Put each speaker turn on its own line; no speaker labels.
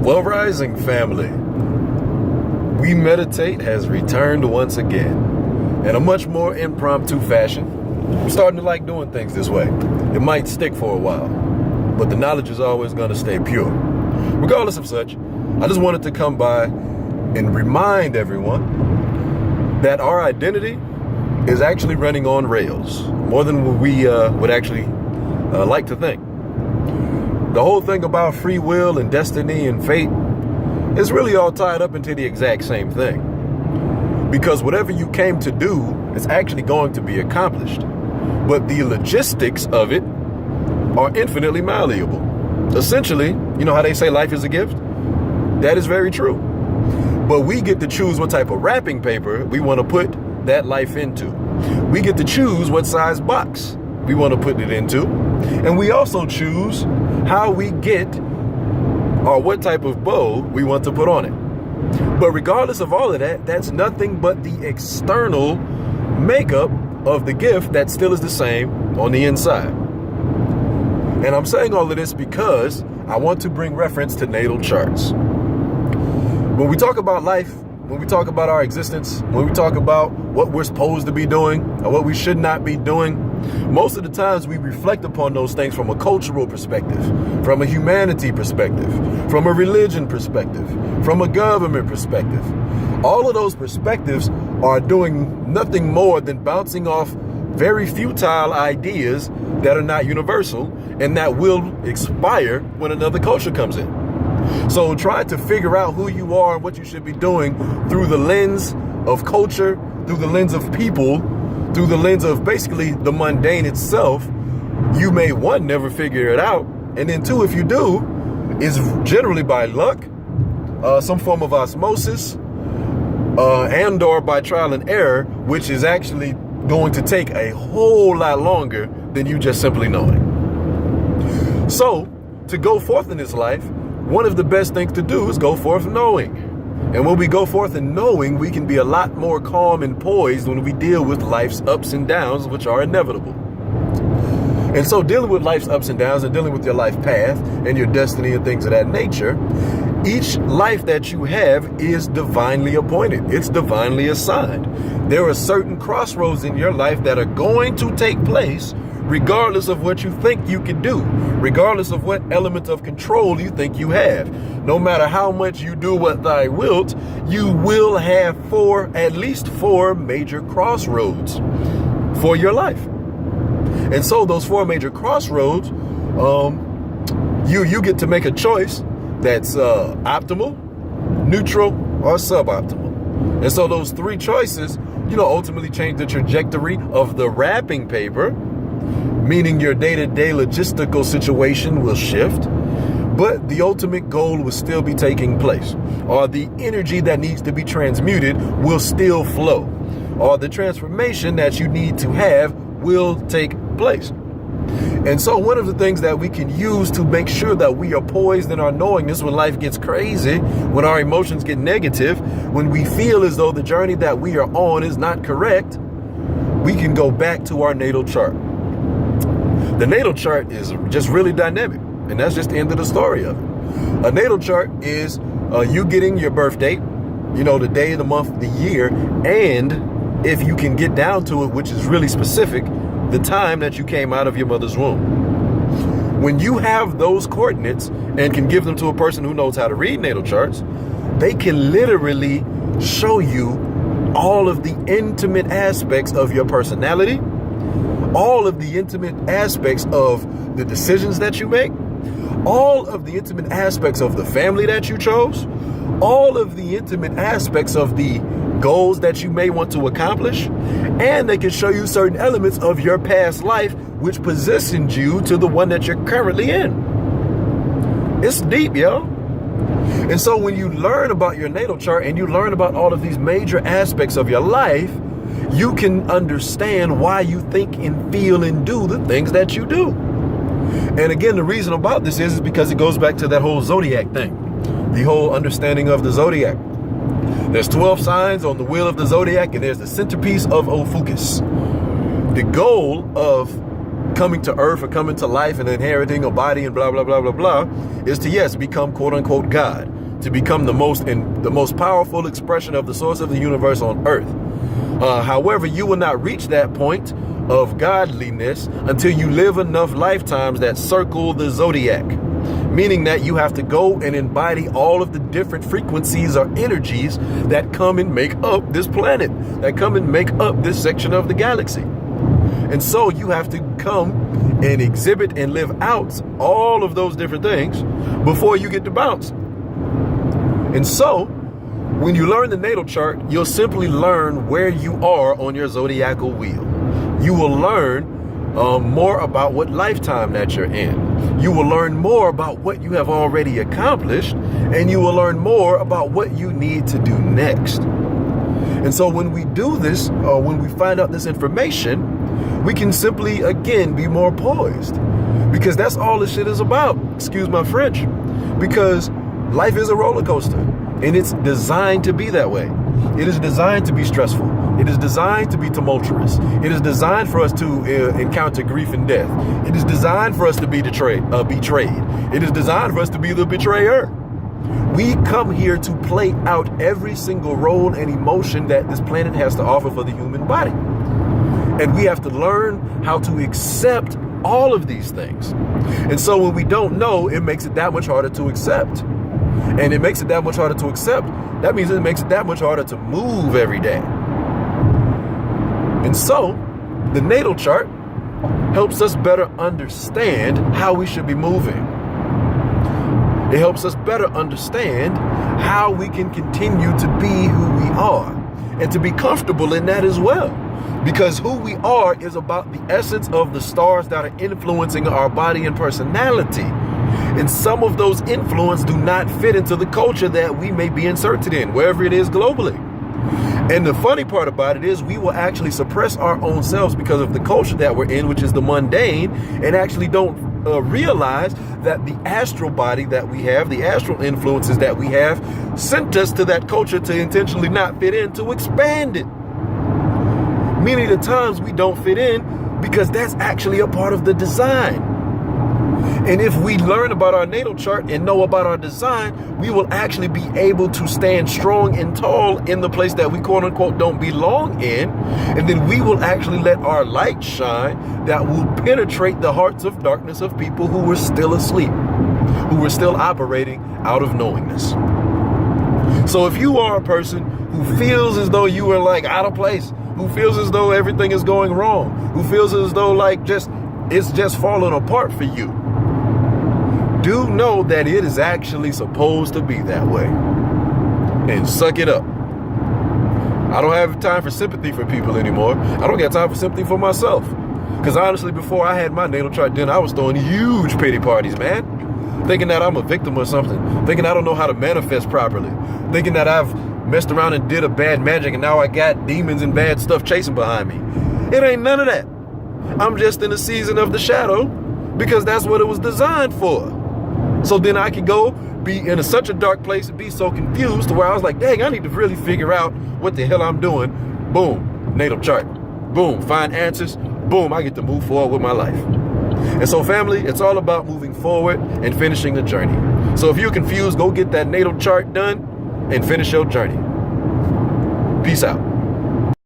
Well, rising family, We Meditate has returned once again in a much more impromptu fashion. I'm starting to like doing things this way. It might stick for a while, but the knowledge is always going to stay pure. Regardless of such, I just wanted to come by and remind everyone that our identity is actually running on rails, more than we would actually like to think. The whole thing about free will and destiny and fate is really all tied up into the exact same thing. Because whatever you came to do is actually going to be accomplished. But the logistics of it are infinitely malleable. Essentially, you know how they say life is a gift? That is very true. But we get to choose what type of wrapping paper we want to put that life into. We get to choose what size box we want to put it into. And we also choose how we get or what type of bow we want to put on it. But regardless of all of that, that's nothing but the external makeup of the gift that still is the same on the inside. And I'm saying all of this because I want to bring reference to natal charts. When we talk about life, when we talk about our existence, when we talk about what we're supposed to be doing or what we should not be doing, most of the times we reflect upon those things from a cultural perspective, from a humanity perspective, from a religion perspective, from a government perspective. All of those perspectives are doing nothing more than bouncing off very futile ideas that are not universal and that will expire when another culture comes in. So try to figure out who you are and what you should be doing through the lens of culture, through the lens of people, through the lens of basically the mundane itself. You may, one, never figure it out, and then two, if you do, it's generally by luck, some form of osmosis, and or by trial and error, which is actually going to take a whole lot longer than you just simply knowing. So, to go forth in this life, one of the best things to do is go forth knowing. And when we go forth in knowing, we can be a lot more calm and poised when we deal with life's ups and downs, which are inevitable. And so dealing with life's ups and downs and dealing with your life path and your destiny and things of that nature, each life that you have is divinely appointed. It's divinely assigned. There are certain crossroads in your life that are going to take place regardless of what you think you can do, regardless of what element of control you think you have. No matter how much you do what thy wilt, you will have at least four major crossroads for your life. And so those four major crossroads, you get to make a choice that's optimal, neutral, or suboptimal. And so those three choices, ultimately change the trajectory of the wrapping paper, meaning your day-to-day logistical situation will shift, but the ultimate goal will still be taking place, or the energy that needs to be transmuted will still flow, or the transformation that you need to have will take place. And so one of the things that we can use to make sure that we are poised in our knowingness when life gets crazy, when our emotions get negative, when we feel as though the journey that we are on is not correct, we can go back to our natal chart. The natal chart is just really dynamic, and that's just the end of the story of it. A natal chart is you getting your birth date, the day, the month, the year, and if you can get down to it, which is really specific, the time that you came out of your mother's womb. When you have those coordinates and can give them to a person who knows how to read natal charts, they can literally show you all of the intimate aspects of your personality, all of the intimate aspects of the decisions that you make, all of the intimate aspects of the family that you chose, all of the intimate aspects of the goals that you may want to accomplish, and they can show you certain elements of your past life which positioned you to the one that you're currently in. It's deep, yo. And so when you learn about your natal chart and you learn about all of these major aspects of your life, you can understand why you think and feel and do the things that you do. And again, the reason about this is because it goes back to that whole Zodiac thing, the whole understanding of the Zodiac. There's 12 signs on the wheel of the Zodiac, and there's the centerpiece of Ophiuchus. The goal of coming to earth or coming to life and inheriting a body and blah, blah, blah, blah, blah, is to, yes, become quote unquote God, to become the most powerful expression of the source of the universe on earth. However, you will not reach that point of godliness until you live enough lifetimes that circle the Zodiac, meaning that you have to go and embody all of the different frequencies or energies that come and make up this planet, that come and make up this section of the galaxy. And so you have to come and exhibit and live out all of those different things before you get to bounce. And so when you learn the natal chart, you'll simply learn where you are on your zodiacal wheel. You will learn more about what lifetime that you're in. You will learn more about what you have already accomplished, and you will learn more about what you need to do next. And so when we do this, or when we find out this information, we can simply, again, be more poised. Because that's all this shit is about. Excuse my French. Because life is a roller coaster, and it's designed to be that way. It is designed to be stressful. It is designed to be tumultuous. It is designed for us to encounter grief and death. It is designed for us to be betrayed. It is designed for us to be the betrayer. We come here to play out every single role and emotion that this planet has to offer for the human body. And we have to learn how to accept all of these things. And so when we don't know, it makes it that much harder to accept. And it makes it that much harder to accept. That means it makes it that much harder to move every day. And so the natal chart helps us better understand how we should be moving. It helps us better understand how we can continue to be who we are and to be comfortable in that as well. Because who we are is about the essence of the stars that are influencing our body and personality. And some of those influences do not fit into the culture that we may be inserted in, wherever it is globally. And the funny part about it is we will actually suppress our own selves because of the culture that we're in, which is the mundane, and actually don't realize that the astral body that we have, the astral influences that we have, sent us to that culture to intentionally not fit in, to expand it. Many of the times we don't fit in because that's actually a part of the design. And if we learn about our natal chart and know about our design, we will actually be able to stand strong and tall in the place that we quote unquote don't belong in. And then we will actually let our light shine that will penetrate the hearts of darkness of people who were still asleep, who were still operating out of knowingness. So if you are a person who feels as though you are like out of place, who feels as though everything is going wrong, who feels as though like it's just falling apart for you, do know that it is actually supposed to be that way. And suck it up. I don't have time for sympathy for people anymore. I don't got time for sympathy for myself. Because honestly, before I had my natal chart done, I was throwing huge pity parties, man. Thinking that I'm a victim or something. Thinking I don't know how to manifest properly. Thinking that I've messed around and did a bad magic and now I got demons and bad stuff chasing behind me. It ain't none of that. I'm just in a season of the shadow because that's what it was designed for. So then I could go be in such a dark place and be so confused to where I was like, dang, I need to really figure out what the hell I'm doing. Boom, natal chart. Boom, find answers. Boom, I get to move forward with my life. And so family, it's all about moving forward and finishing the journey. So if you're confused, go get that natal chart done and finish your journey. Peace out.